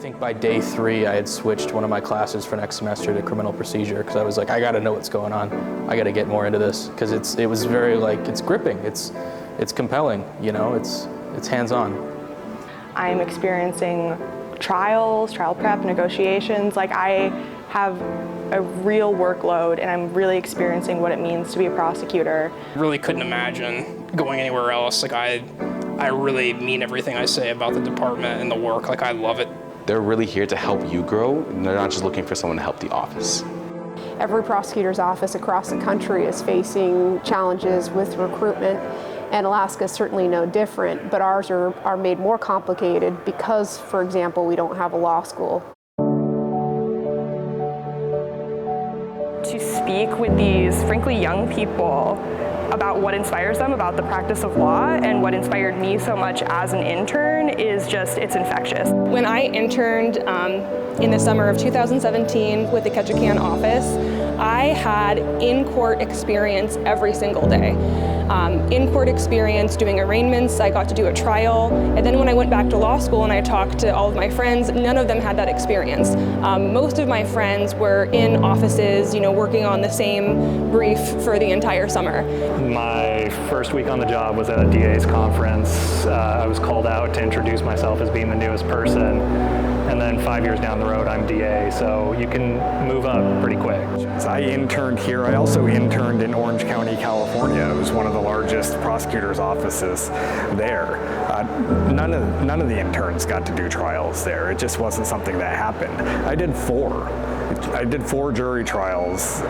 think by day 3, I had switched one of my classes for next semester to criminal procedure because I was like, I got to know what's going on. I got to get more into this because it was very it's gripping. It's compelling. You know, it's hands-on. I'm experiencing trials, trial prep, negotiations. Like I have a real workload and I'm really experiencing what it means to be a prosecutor. Really couldn't imagine going anywhere else. Like I really mean everything I say about the department and the work. Like I love it. They're really here to help you grow, and they're not just looking for someone to help the office. Every prosecutor's office across the country is facing challenges with recruitment, and Alaska is certainly no different, but ours are made more complicated because, for example, we don't have a law school. To speak with these, frankly, young people about what inspires them about the practice of law and what inspired me so much as an intern is just, it's infectious. When I interned in the summer of 2017 with the Ketchikan office, I had in-court experience every single day. In-court experience doing arraignments, I got to do a trial, and then when I went back to law school and I talked to all of my friends, none of them had that experience. Most of my friends were in offices, working on the same brief for the entire summer. My first week on the job was at a DA's conference. I was called out to introduce myself as being the newest person, and then 5 years down the road, I'm DA, so you can move up pretty quick. I interned here. I also interned in Orange County, California. It was one of the largest prosecutors' offices there. None of the interns got to do trials there. It just wasn't something that happened. I did 4 jury trials.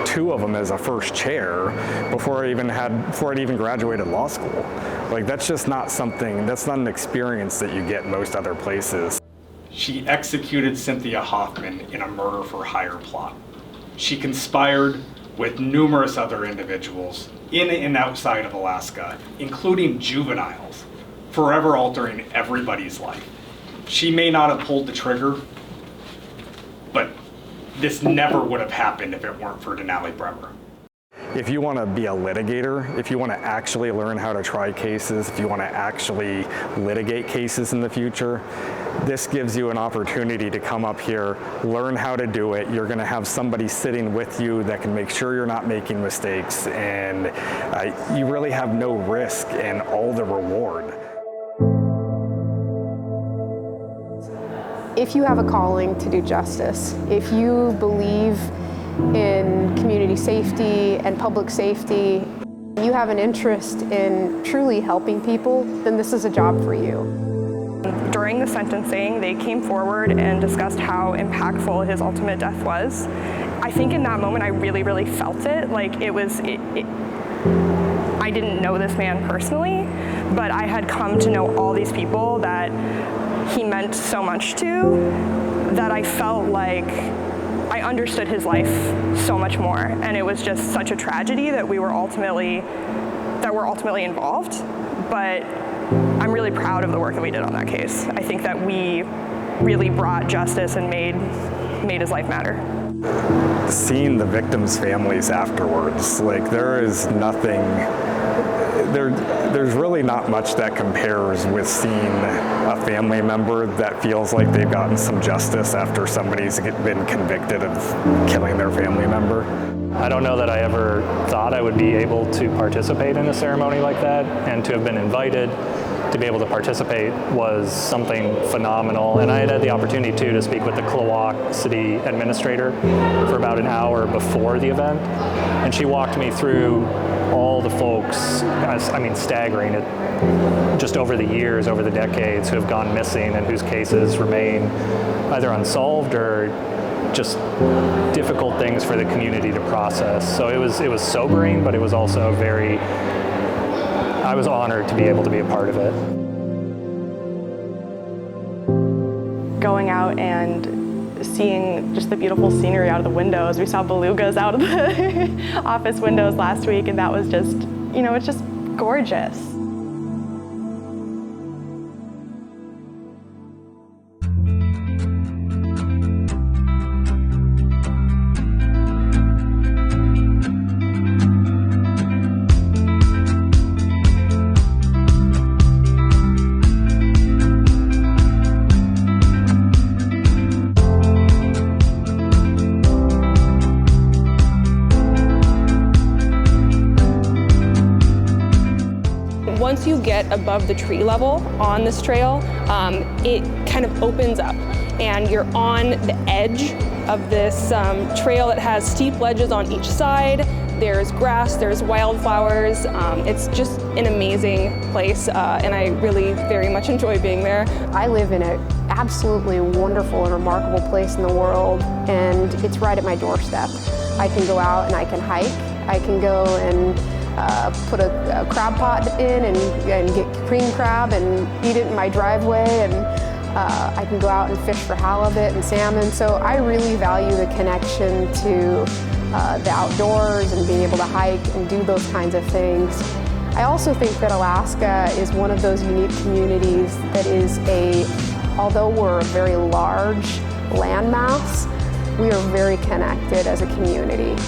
2 of them as a first chair before I'd even graduated law school. Like that's just not something. That's not an experience that you get most other places. She executed Cynthia Hoffman in a murder for hire plot. She conspired with numerous other individuals in and outside of Alaska, including juveniles, forever altering everybody's life. She may not have pulled the trigger, but this never would have happened if it weren't for Denali Bremer. If you want to be a litigator, if you want to actually learn how to try cases, if you want to actually litigate cases in the future, this gives you an opportunity to come up here, learn how to do it. You're going to have somebody sitting with you that can make sure you're not making mistakes, and you really have no risk and all the reward. If you have a calling to do justice, if you believe in community safety and public safety, you have an interest in truly helping people, then this is a job for you. During the sentencing, they came forward and discussed how impactful his ultimate death was. I think in that moment I really, really felt it. Like I didn't know this man personally, but I had come to know all these people that he meant so much to, that I felt like I understood his life so much more, and it was just such a tragedy that we're ultimately involved. But I'm really proud of the work that we did on that case. I think that we really brought justice and made his life matter. Seeing the victims' families afterwards, like there's really not much that compares with seeing a family member that feels like they've gotten some justice after somebody's been convicted of killing their family member. I don't know that I ever thought I would be able to participate in a ceremony like that, and to have been invited to be able to participate was something phenomenal. And I had the opportunity too to speak with the Klawock City Administrator for about an hour before the event, and she walked me through all the folks, staggering it, just over the years, over the decades, who have gone missing and whose cases remain either unsolved or just difficult things for the community to process. So it was sobering, but it was also I was honored to be able to be a part of it. Going out and seeing just the beautiful scenery out of the windows. We saw belugas out of the office windows last week, and that was just, it's just gorgeous. once you get above the tree level on this trail, it kind of opens up and you're on the edge of this trail that has steep ledges on each side. There's grass, there's wildflowers. It's just an amazing place, and I really very much enjoy being there. I live in an absolutely wonderful and remarkable place in the world, and it's right at my doorstep. I can go out and I can hike. I can go and put a crab pot in and get cream crab and eat it in my driveway, and I can go out and fish for halibut and salmon. So I really value the connection to the outdoors and being able to hike and do those kinds of things. I also think that Alaska is one of those unique communities that is although we're a very large landmass, we are very connected as a community.